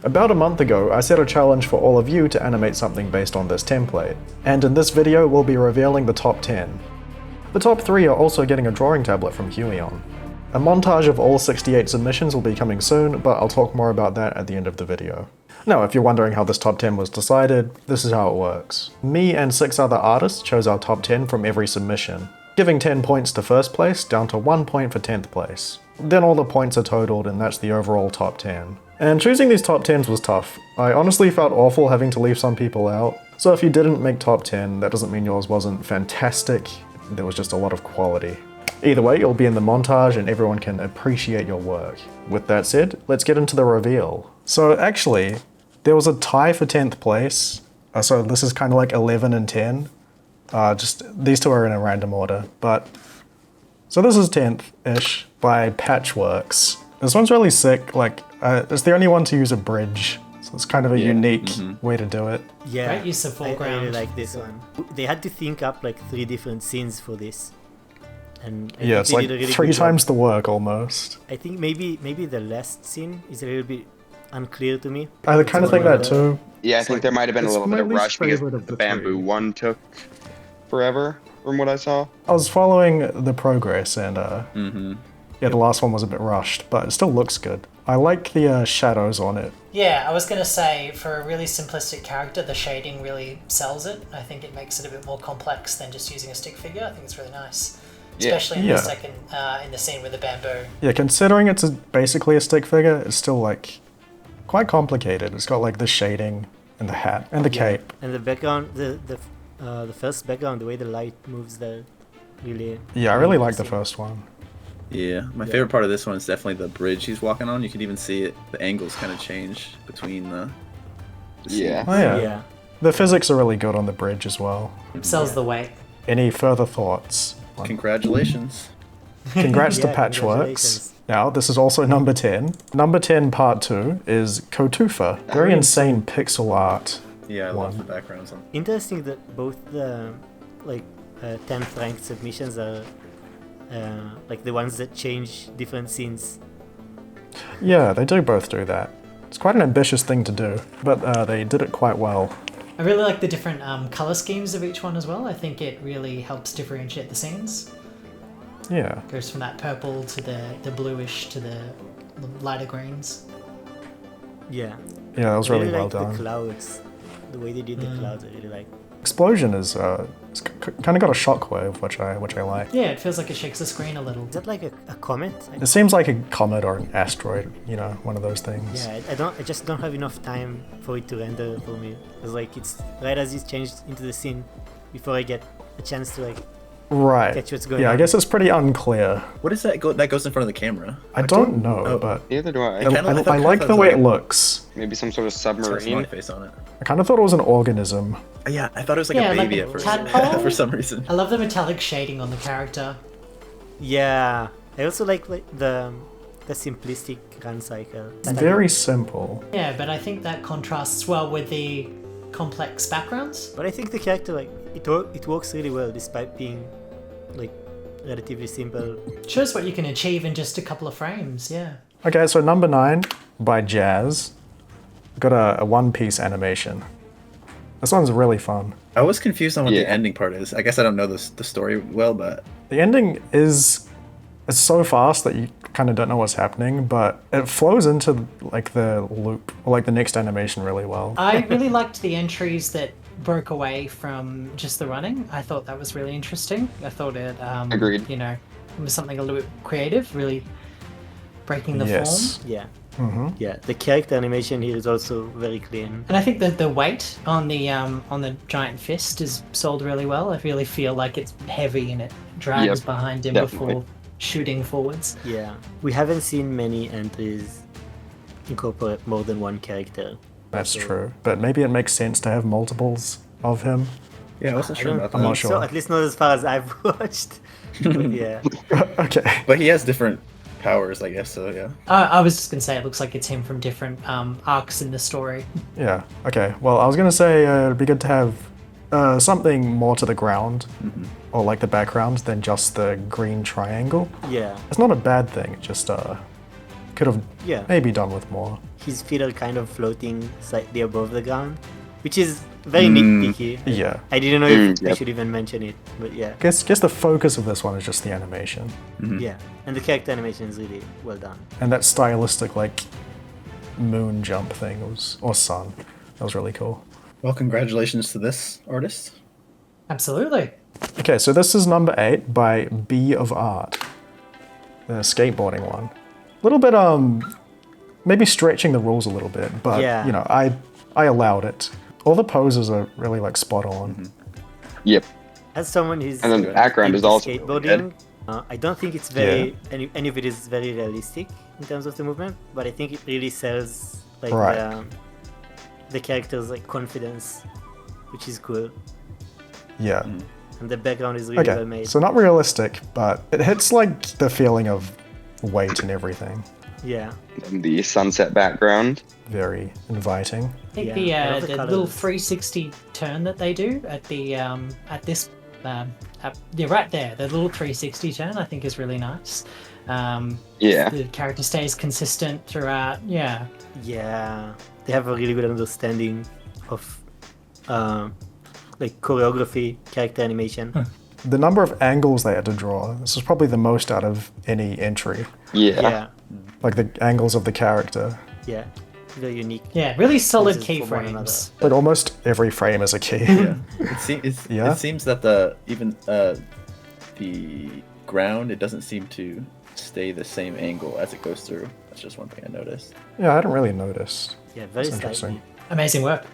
About a month ago, I set a challenge for all of you to animate something based on this template, and in this video we'll be revealing the top 10. The top 3 are also getting a drawing tablet from Huion. A montage of all 68 submissions will be coming soon, but I'll talk more about that at the end of the video. Now, if you're wondering how this top 10 was decided, this is how it works. Me and 6 other artists chose our top 10 from every submission, giving 10 points to first place down to 1 point for 10th place. Then all the points are totaled and that's the overall top 10. And choosing these top 10s was tough. I honestly felt awful having to leave some people out. So if you didn't make top 10, that doesn't mean yours wasn't fantastic, there was just a lot of quality. Either way, you'll be in the montage and everyone can appreciate your work. With that said, let's get into the reveal. So actually, there was a tie for 10th place. So this is kind of like 11 and 10. Just these two are in a random order, so this is 10th-ish by Patchworks. This one's really sick, it's the only one to use a bridge, so it's kind of a unique way to do it. Yeah, great use of foreground. I really like this one. They had to think up like 3 different scenes for this. And yeah, it's like really 3 times the work almost. I think maybe the last scene is a little bit unclear to me. I kind of think that too. Yeah, I think there might have been a little bit of rush because the bamboo one took forever, from what I saw. I was following the progress and yeah, the last one was a bit rushed, but it still looks good. I like the shadows on it. Yeah, I was going to say, for a really simplistic character, the shading really sells it. I think it makes it a bit more complex than just using a stick figure. I think it's really nice. Especially in the second, in the scene with the bamboo. Yeah, considering it's basically a stick figure, it's still quite complicated. It's got the shading and the hat and the cape. And the background, the first background, the way the light moves there, really. Yeah, I really like the first one. Yeah, my favorite part of this one is definitely the bridge he's walking on. You can even see it, the angles kind of change between the yeah. Oh, yeah. The physics are really good on the bridge as well. It sells the weight. Any further thoughts? Congratulations. Congrats to Patchworks. Now, this is also number 10. Number 10, part 2, is Kotufa. Very insane pixel art. Yeah, I love the backgrounds on. Interesting that both the 10th ranked submissions are the ones that change different scenes. Yeah, they do both do that. It's quite an ambitious thing to do, but they did it quite well. I really like the different colour schemes of each one as well. I think it really helps differentiate the scenes. Yeah. Goes from that purple to the bluish to the lighter greens. Yeah. Yeah, that was really well done. done. The clouds, the way they did the clouds, I really like. Explosion is it's kind of got a shockwave, which I like. Yeah, it feels like it shakes the screen a little. Is that like a comet? It seems like a comet or an asteroid, one of those things. Yeah, I just don't have enough time for it to render for me. It's right as it's changed into the scene before I get a chance to right. catch what's going on. Yeah, I guess it's pretty unclear. What is that that goes in front of the camera? I don't know, but neither do I. I like the way it looks. Maybe some sort of submarine face on it. I kind of thought it was an organism. Yeah, I thought it was like a baby at first. Tadpole? For some reason. I love the metallic shading on the character. Yeah, I also like the simplistic run cycle. Very simple. Yeah, but I think that contrasts well with the complex backgrounds. But I think the character it works really well despite being relatively simple. Shows what you can achieve in just a couple of frames. Yeah. Okay, so number 9 by Jazz. Got a one-piece animation. This one's really fun. I was confused on what the ending part is. I guess I don't know the story well, but the ending it's so fast that you kind of don't know what's happening, but it flows into the loop or the next animation really well. I really liked the entries that broke away from just the running. I thought that was really interesting. I thought it agreed. It was something a little bit creative, really breaking the form. Yeah. Yeah, the character animation here is also very clean. And I think that the weight on the giant fist is sold really well. I really feel like it's heavy and it drags behind him before shooting forwards. Yeah, we haven't seen many entries incorporate more than one character. That's true, but maybe it makes sense to have multiples of him. Yeah, I wasn't sure about that. I'm not sure. So, at least not as far as I've watched. But yeah. Okay. But he has different powers, I guess, so yeah. I was just going to say it looks like it's him from different arcs in the story. Yeah, okay. Well, I was going to say it'd be good to have something more to the ground, or the background, than just the green triangle. Yeah. It's not a bad thing, it just could have maybe done with more. his feet are kind of floating slightly above the ground, which is very nitpicky. Yeah. I didn't know if I Yep. should even mention it, but yeah. Guess the focus of this one is just the animation. Yeah, and the character animation is really well done. And that stylistic, like, moon jump thing, or sun. That was really cool. Well, congratulations to this artist. Absolutely. Okay, so this is number 8 by B of Art. The skateboarding one. A little bit, maybe stretching the rules a little bit, but, Yeah. you know, I allowed it. All the poses are really, like, spot on. Yep. As someone who's And then the background is into also really skateboarding, I don't think it's very any of it is very realistic in terms of the movement, but I think it really sells like Right. the character's like confidence, which is cool, Yeah. and the background is really well Okay, made. so not realistic, but it hits, like, the feeling of weight and everything. Yeah, And the sunset background. Very inviting. I think Yeah, I love the the little colours. 360 turn that they do at the at this yeah, right there, the little 360 turn I think is really nice. Yeah. The character stays consistent throughout. Yeah. yeah, they have a really good understanding of like choreography, character animation. The number of angles they had to draw, this is probably the most out of any entry. Yeah. Yeah, Like the angles of the character. yeah, very unique. Yeah, really solid Poses for one another. keyframes. Like almost every frame is a key. Yeah. Yeah? It seems that the ground, it doesn't seem to stay the same angle as it goes through. That's just one thing I noticed. Yeah, I hadn't really noticed. Yeah, very That's slightly. interesting. Amazing work.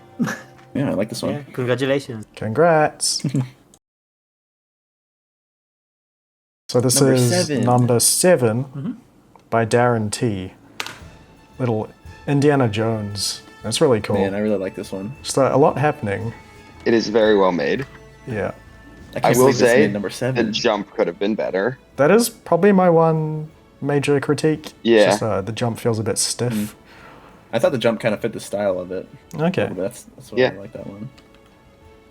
Yeah, I like this one. Yeah, congratulations. Congrats! So this Number is 7. number 7 by Darren T. Little Indiana Jones. That's really cool. Man, I really like this one. Just a lot happening. It is very well made. Yeah. I I can't will believe this say made number the 7. jump could have been better. That is probably my one major critique. Yeah. Just, the jump feels a bit stiff. I thought the jump kind of fit the style of it. Okay. That's why Yeah. I like that one.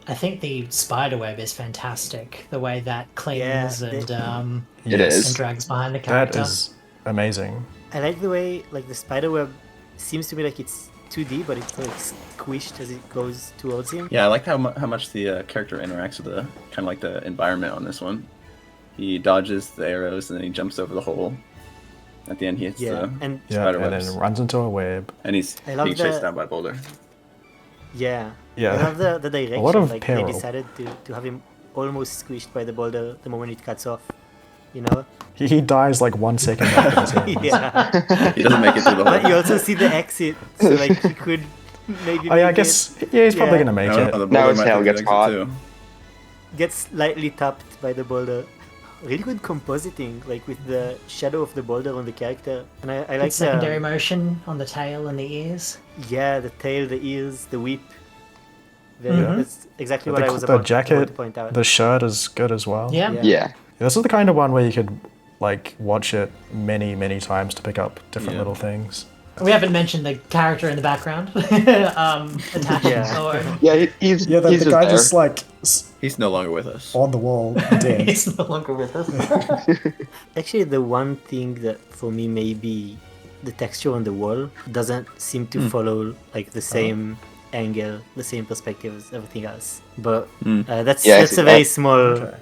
I think the spider web is fantastic. The way that clings Yeah, and It Yes. is. and drags behind the That character. is amazing. I like the way like the spider web seems to be like it's 2D, but it's like squished as it goes towards him. Yeah, I like how much the character interacts with the kind of like the environment on this one. He dodges the arrows and then he jumps over the hole. At the end, he hits Yeah, the and Yeah, spider and webs, then runs into a web. and he's I love being chased the- down by a boulder. yeah, Yeah. I love the direction. lot of like peril. they decided to have him almost squished by the boulder the moment it cuts off. You know? He dies like 1 second after his hand. Yeah. He doesn't make it through the But you hole. also see the exit, so like he could maybe. Oh yeah, I make guess yeah, he's probably Yeah. gonna make No, it. the Now boulder his might tail take the gets exit caught. too. get slightly tapped by the boulder. Really good compositing, like with the shadow of the boulder on the character, and I Good like secondary the motion on the tail and the ears. yeah, the tail, the ears, the whip. That's exactly what I was The about jacket, to point out. the shirt is good as well. Yeah. Yeah. Yeah. This is the kind of one where you could like watch it many times to pick up different Yeah. little things. We haven't mentioned the character in the background. Attached Yeah. or Yeah, he's Yeah, he's the guy there. just like He's no longer with us. on the wall, dead. he's no longer with us. Actually, the one thing that for me maybe the texture on the wall doesn't seem to follow like the same angle, the same perspective as everything else. But that's Yeah, I that's see a very that. small Okay.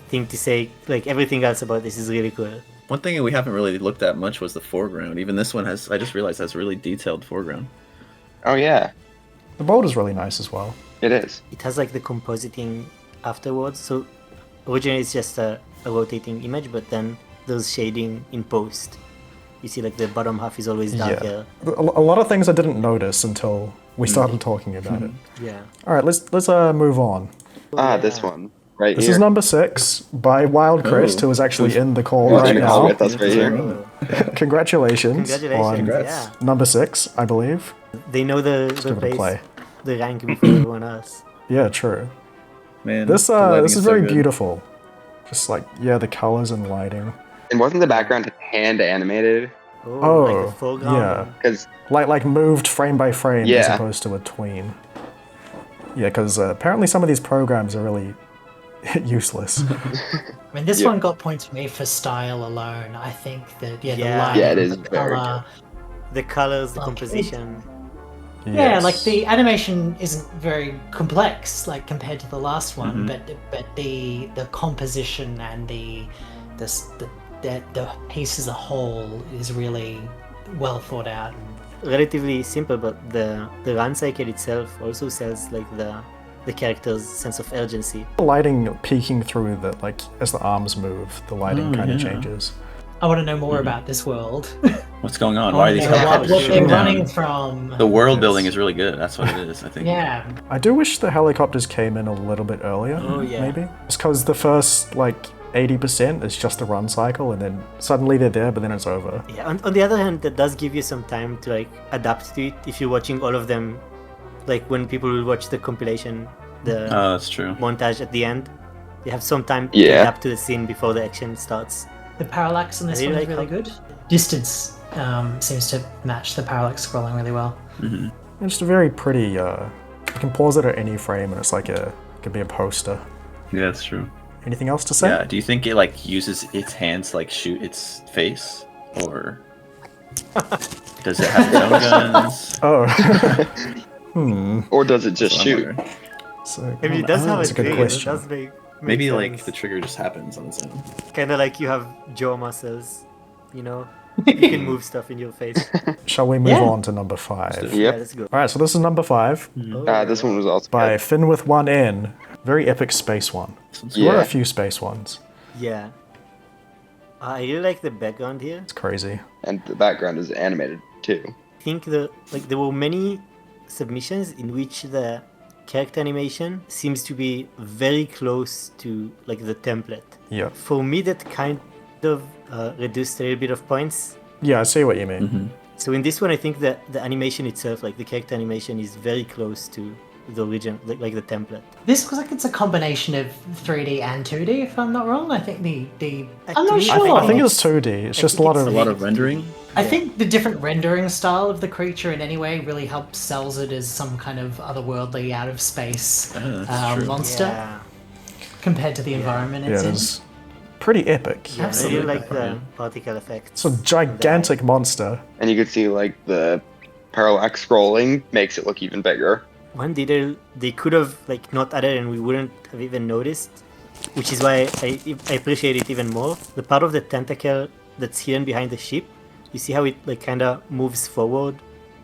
thing to say. Like everything else about this is really cool. One thing we haven't really looked at much was the foreground. Even this one has, I just realized, has really detailed foreground. Oh yeah, The boulder's really nice as well. it is. It has like the compositing afterwards. So originally it's just a rotating image, but then there's shading in post. You see like the bottom half is always darker. Yeah. A lot of things I didn't notice until we started talking about it. Yeah. All right, let's move on. This one right This here. is number 6 by Wild Crest, Oh. who is actually in the call Who's right in the call now. with us right here. Congratulations, Congratulations. on Congrats. Yeah. number 6, I believe. They know the give it a place, play. the rank before everyone else. Yeah, true. Man, This the lighting this is so very good. beautiful. Just like the colors and lighting. And wasn't the background hand animated? Oh, like Oh, the foreground. yeah. Because Like moved frame by frame as Yeah. opposed to a tween. Yeah, because apparently some of these programs are really useless. I mean, this Yeah. one got points for me for style alone. I think that the Yeah. lighting, Yeah, it is the very color, the colors, the Like, composition. Yeah, Yes. like the animation isn't very complex, like compared to the last one, but the composition and the piece as a whole is really well thought out. Relatively simple, but the run cycle itself also sells like the character's sense of urgency. The lighting peeking through the, like, as the arms move, the lighting kind of changes. I want to know more about this world. What's going on? Why are these what helicopters they're shooting running down? from. The world building is really good. That's what it is, I think. Yeah, I do wish the helicopters came in a little bit earlier, Oh, yeah. maybe. It's because the first, like, 80% is just the run cycle, and then suddenly they're there, but then it's over. Yeah. On the other hand, that does give you some time to like adapt to it. If you're watching all of them, like when people will watch the compilation, the That's true. montage at the end, you have some time to Yeah. adapt to the scene before the action starts. the parallax in this I really one is like really good. Distance seems to match the parallax scrolling really well. It's just a very pretty, you can pause it at any frame, and it's like it could be a poster. Yeah, that's true. Anything else to say? Yeah. Do you think it like uses its hands to like shoot its face, or does it have its own guns? Oh. Or does it just That's what I'm shoot? wondering. So, Maybe it does have that's a a good trigger. question. That does make Maybe like sense. the trigger just happens on its own. Kind of like you have jaw muscles, you know? You can move stuff in your face. Shall we move Yeah. on to number 5? Let's Yeah, Yep. let's go. Alright, so this is number 5 This one was also by good. Finn with one N. Very epic space one. There were Yeah. a few space ones. Yeah. I really like the background here. It's crazy. And the background is animated too. I think there were many submissions in which the character animation seems to be very close to like the template. Yeah. For me, that kind of reduced a little bit of points. Yeah, I see what you mean. So in this one, I think that the animation itself, like the character animation, is very close to the original, like the template. This looks like it's a combination of 3D and 2D, if I'm not wrong. I think the I'm To not me, sure. I think it's 2D. It's I just a think lot it's of... A lot of rendering. I think the different rendering style of the creature in any way really helps sells it as some kind of otherworldly, out of space That's true. monster Yeah, compared to the environment Yeah, it's in. it's pretty epic. yeah I Absolutely. really like the particle effects. It's a gigantic monster. And you can see like the parallax scrolling makes it look even bigger. One detail they could have like not added and we wouldn't have even noticed, which is why I appreciate it even more. The part of the tentacle that's hidden behind the ship, you see how it like kind of moves forward,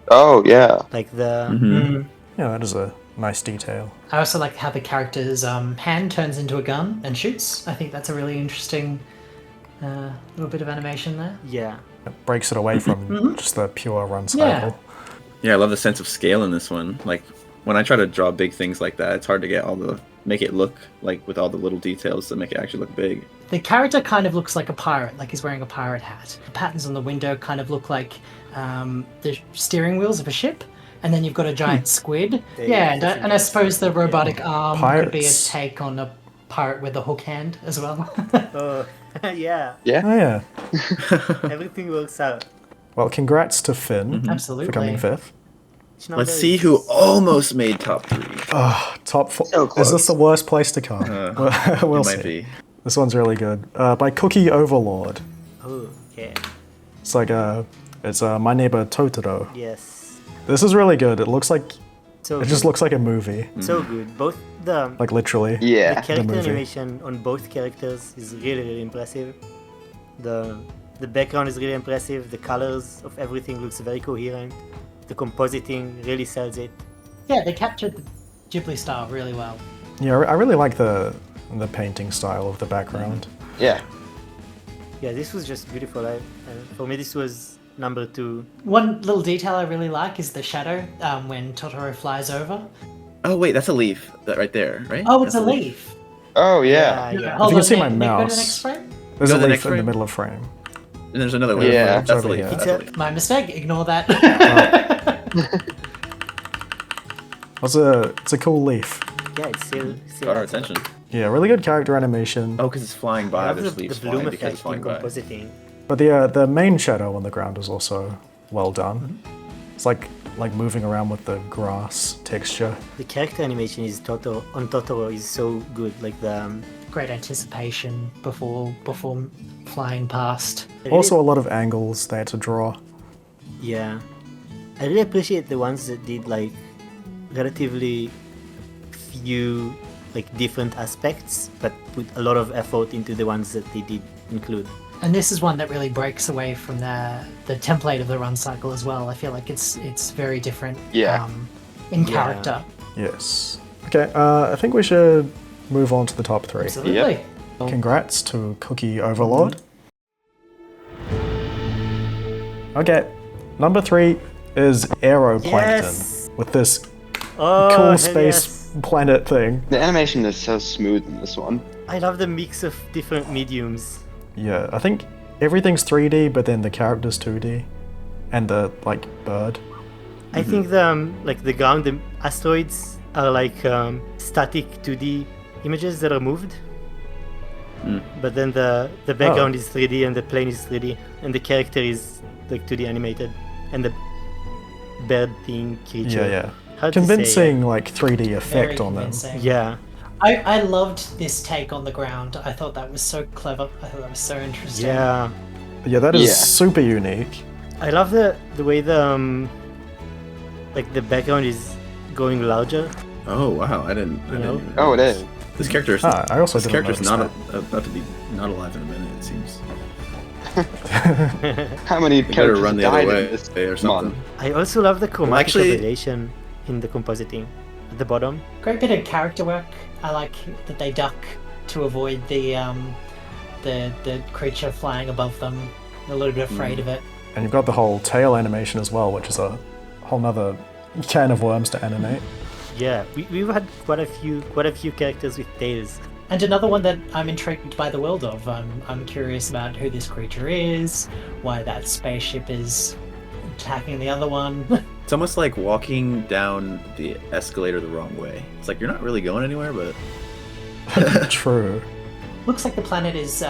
Oh yeah. like the Yeah, that is a nice detail. I also like how the character's hand turns into a gun and shoots. I think that's a really interesting little bit of animation there. yeah. It breaks it away from just the pure run cycle. Yeah, I love the sense of scale in this one. Like when I try to draw big things like that, it's hard to get make it look like with all the little details to make it actually look big. The character kind of looks like a pirate, like he's wearing a pirate hat. The patterns on the window kind of look like the steering wheels of a ship, and then you've got a giant squid. Yeah, and I suppose the robotic arm could be a Pirates. take on a pirate with a hook hand as well. Oh, yeah. Yeah. Oh, yeah. Everything works out. Well, congrats to Finn Absolutely. for coming 5th. Which number Let's is see who almost made top 3. Top 4. So Is this close. the worst place to come? We'll It see. might be. This one's really good. By Cookie Overlord. Oh, okay. It's like it's My Neighbor Totoro. Yes. This is really good. It looks like So it just looks like a movie, so good. Both the like literally. Yeah. the character movie. animation on both characters is really, really impressive. The background is really impressive. The colors of everything looks very coherent. The compositing really sells it. Yeah, they captured the Ghibli style really well. Yeah, I really like the painting style of the background. Yeah. Yeah, this was just beautiful. For me, this was number 2. One little detail I really like is the shadow when Totoro flies over. Oh wait, that's a leaf. That right there, right? Oh, it's That's a leaf. Oh yeah. Yeah. Hold you can on, see Nick, my Nick, go to the mouse. next frame. There's Go a to the leaf next in the frame. middle of frame. And there's another leaf. Yeah. That's the Over leaf. here. That's It's the a- leaf. My mistake. Ignore that. It's a cool leaf. Yeah, it's still Got our attention. Yeah, really good character animation. Oh, because it's flying I by. love There's the leaves bloom flying because it's effect in flying by. compositing. But the main shadow on the ground is also well done. It's like moving around with the grass texture. The character animation is Totoro is so good. Like the Great anticipation before flying past. Also a lot of angles they had to draw. Yeah, I really appreciate the ones that did like relatively few like different aspects, but put a lot of effort into the ones that they did include. And this is one that really breaks away from the template of the run cycle as well. I feel like it's very different. Yeah. In character. Yes. Okay. I think we should move on to the top 3. Absolutely. Yep. Congrats to Cookie Overlord. Okay, number 3 is Aeroplankton Yes! with this Oh, cool hell space planet thing. The animation is so smooth in this one. I love the mix of different mediums. Yeah, I think everything's 3D, but then the character's 2D, and the like bird. I think the like the ground, the asteroids are like static 2D images that are moved. But then the background is 3D and the plane is 3D and the character is like 2D animated and the bird thing creature. Yeah. Hard to say, Convincing like 3D Very effect on them. convincing. Yeah. I loved this take on the ground. I thought that was so clever. I thought that was so interesting. Yeah. Yeah, that is Yeah. super unique. I love the way the like the background is going larger. Oh wow, I didn't know? even Oh, it notice. is. This character is. Ah, I also this didn't character's notice not about to be not alive in a minute. It seems. How many You better characters run the died other way in this or something. month? I also love the chromatic actually- aberration in the compositing at the bottom. Great bit of character work. I like that they duck to avoid the creature flying above them. A little bit afraid of it. And you've got the whole tail animation as well, which is a whole nother can of worms to animate. Yeah, we've had quite a few characters with tails. And another one that I'm intrigued by the world of. I'm curious about who this creature is, why that spaceship is attacking the other one. It's almost like walking down the escalator the wrong way. It's like you're not really going anywhere, but True. Looks like the planet is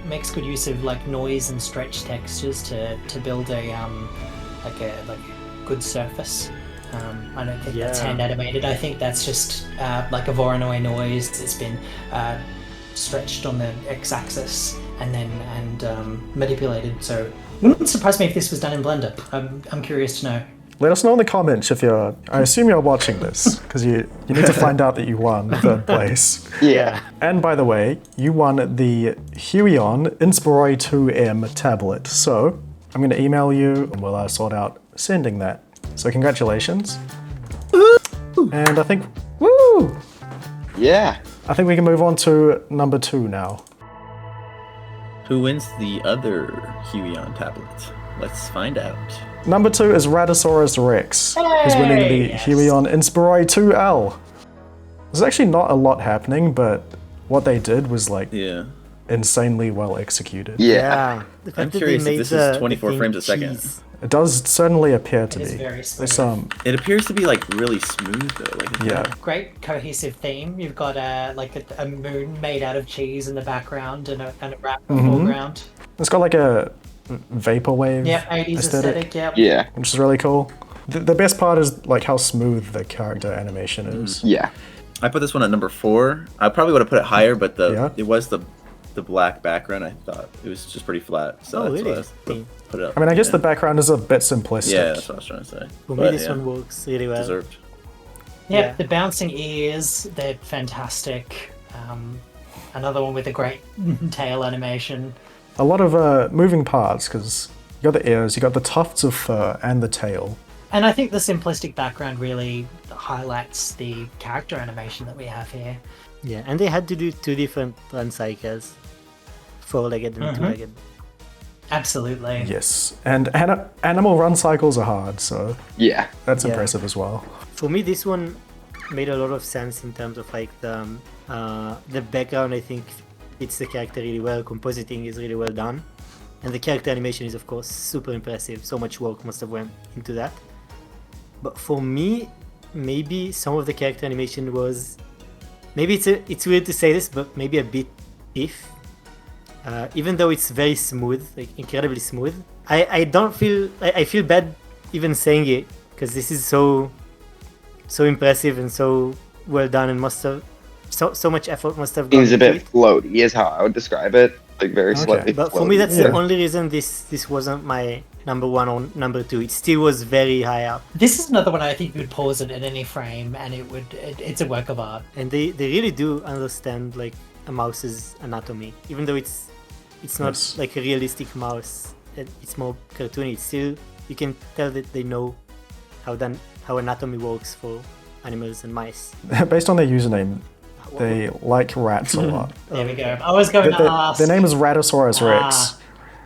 makes good use of like noise and stretch textures to build a good surface. I don't think that's Yeah. hand animated. I think that's just like a Voronoi noise. It's been stretched on the x-axis and manipulated. So it wouldn't surprise me if this was done in Blender. I'm curious to know. Let us know in the comments if you're. I assume you're watching this because you need to find out that you won 3rd place. Yeah. And by the way, you won the Huion Inspiroi 2M tablet. So I'm going to email you and we'll sort out sending that. So congratulations. And I think, woo! Yeah. I think we can move on to number 2 now. who wins the other Huion tablet? Let's find out. Number 2 is Radasaurus Rex, who's winning the yes. Huion Inspiroi 2L. There's actually not a lot happening, but what they did was like Yeah. insanely well executed. Yeah. The fact I'm that they curious if made this the is 24 thing frames a second. cheese. It does certainly appear to It is be. very smooth. There's It appears to be like really smooth though. Like yeah. Great cohesive theme. You've got a moon made out of cheese in the background and a wrap in the foreground. It's got like a vaporwave Yep, 80s aesthetic. Yep. Yeah. which is really cool. The best part is like how smooth the character animation is. Yeah. I put this one at number 4. I probably would have put it higher, but Yeah. it was the black background. I thought it was just pretty flat, so Oh, that's really? why I put it up. I mean, I guess the background is a bit simplistic. yeah, that's what I was trying to say. For But, me, this yeah, one works really well. deserved. Yep, Yeah. the bouncing ears, they're fantastic. Another one with a great tail animation. A lot of moving parts because you got the ears, you got the tufts of fur, and the tail. And I think the simplistic background really highlights the character animation that we have here. Yeah, and they had to do 2 different run cycles, 4-legged and 2-legged. Absolutely. Yes, and animal run cycles are hard, so Yeah. that's Yeah. impressive as well. For me, this one made a lot of sense in terms of like the background. I think fits the character really well. Compositing is really well done, and the character animation is of course super impressive. So much work must have went into that. But for me, maybe some of the character animation was maybe it's weird to say this, but maybe a bit stiff. Even though it's very smooth, like incredibly smooth, I don't feel I feel bad even saying it because this is so impressive and so well done and must have so much effort must have gone Seems a into bit it. floaty is how I would describe it. Like very Okay. slightly But for floaty. me, that's Yeah. the only reason this wasn't my number 1 or number 2. It still was very high up. This is another one I think you could pause it at any frame and it's a work of art. And they really do understand like a mouse's anatomy, even though it's not like a realistic mouse. It's more cartoony. It's still, you can tell that they know how anatomy works for animals and mice. Based on their username, they like rats a lot. There we go. I was going to ask. Their name is Ratosaurus Rex.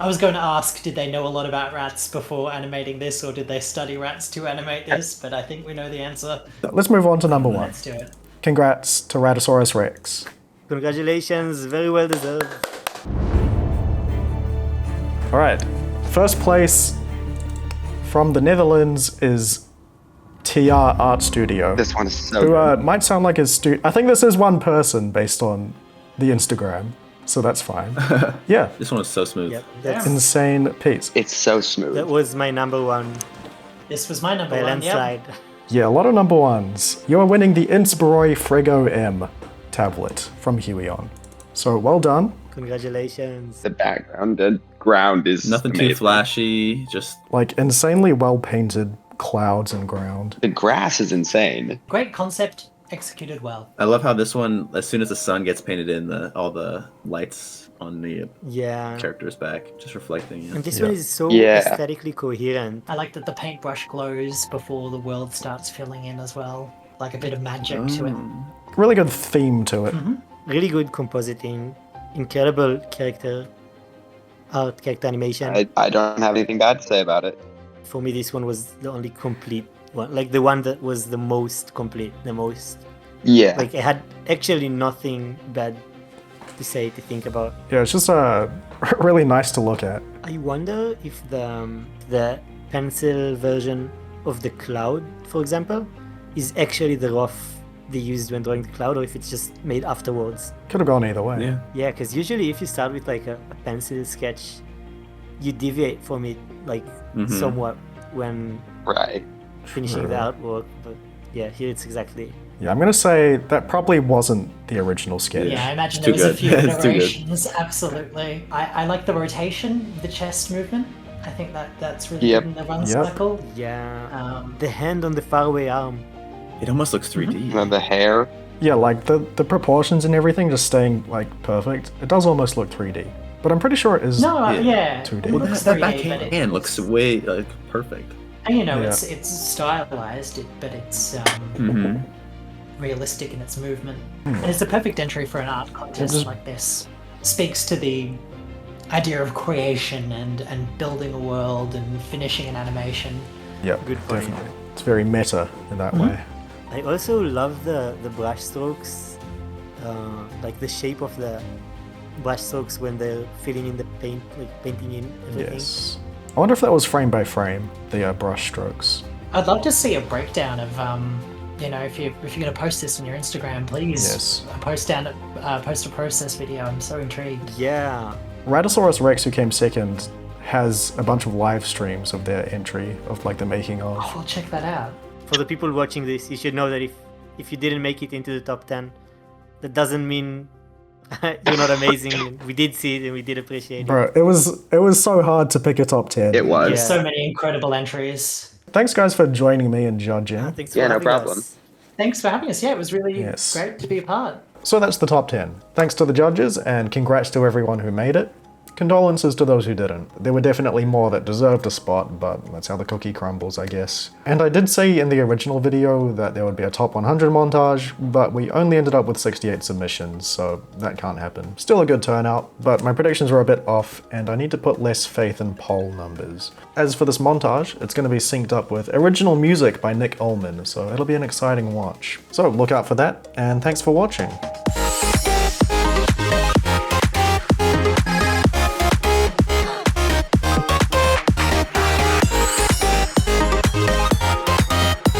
I was going to ask, did they know a lot about rats before animating this, or did they study rats to animate this? But I think we know the answer. Let's move on to number 1. Let's do it. Congrats to Ratosaurus Rex. Congratulations, very well deserved. Alright, first place from the Netherlands is TR Art Studio. This one is so who good. might sound like his I think this is one person based on the Instagram, so that's fine. Yeah. This one is so smooth. Yep, that's, Insane piece. It's so smooth. that was my number 1 This was my number by 1. landslide. Yeah, a lot of number 1s. You are winning the Inspiroy Frigo M tablet from Huion. So well done. Congratulations. The background and ground is Nothing amazing. too flashy, just Like insanely well painted clouds and ground. The grass is insane. Great concept, executed well. I love how this one, as soon as the sun gets painted in, all the lights on the Yeah. character's back, just reflecting it. And this Yeah. one is so Yeah. aesthetically coherent. I like that the paintbrush glows before the world starts filling in as well. Like a bit of magic to it. Really good theme to it. Really good compositing. Incredible character art, character animation. I don't have anything bad to say about it. For me, this one was the only complete one. Like the one that was the most complete, the most. Yeah. Like I had actually nothing bad to say, to think about. Yeah, it's just really nice to look at. I wonder if the pencil version of the cloud, for example, is actually the rough they used when drawing the cloud, or if it's just made afterwards. Could have gone either way. Yeah. Yeah, because usually if you start with like a pencil sketch, you deviate from it like somewhat when Right. finishing the artwork. But yeah, here it's exactly. Yeah, I'm gonna say that probably wasn't the original sketch. Yeah, I imagine It's there too was a few good. It's too good. iterations. Absolutely. I like the rotation, the chest movement. I think that's really Yep. good in the run Yep. cycle. Yeah. The hand on the faraway arm. It almost looks 3D. And the hair. Yeah, like the proportions and everything just staying like perfect. It does almost look 3D, but I'm pretty sure it is. No, Yeah. yeah. 2D. It Well, looks that 3D, back but it- hand looks way perfect. and you know, Yeah. it's stylized, but it's realistic in its movement. And it's a perfect entry for an art contest just- like this. Speaks to the idea of creation and building a world and finishing an animation. Yeah, Good point. definitely. It's very meta in that way. I also love the brush strokes, like the shape of the brush strokes when they're filling in the paint, like painting in everything. Yes. I wonder if that was frame by frame, the brush strokes. I'd love to see a breakdown of you know, if you're going to post this on your Instagram, please Yes. post a process video. I'm so intrigued. Yeah. Ratosaurus Rex, who came second, has a bunch of live streams of their entry of like the making of. Oh, I'll check that out. For the people watching this, you should know that if you didn't make it into the top 10, that doesn't mean you're not amazing. We did see it and we did appreciate it. Bro, it was so hard to pick a top 10. It was. Yeah. So many incredible entries. Thanks guys for joining me and judging. Thanks for Yeah, no having problem. us. Thanks for having us. Yeah, it was really Yes. great to be a part. So that's the top 10. Thanks to the judges and congrats to everyone who made it. Condolences to those who didn't. There were definitely more that deserved a spot, but that's how the cookie crumbles, I guess. And I did say in the original video that there would be a top 100 montage, but we only ended up with 68 submissions, so that can't happen. Still a good turnout, but my predictions were a bit off, and I need to put less faith in poll numbers. As for this montage, it's going to be synced up with original music by Nick Ullman, so it'll be an exciting watch. So look out for that, and thanks for watching.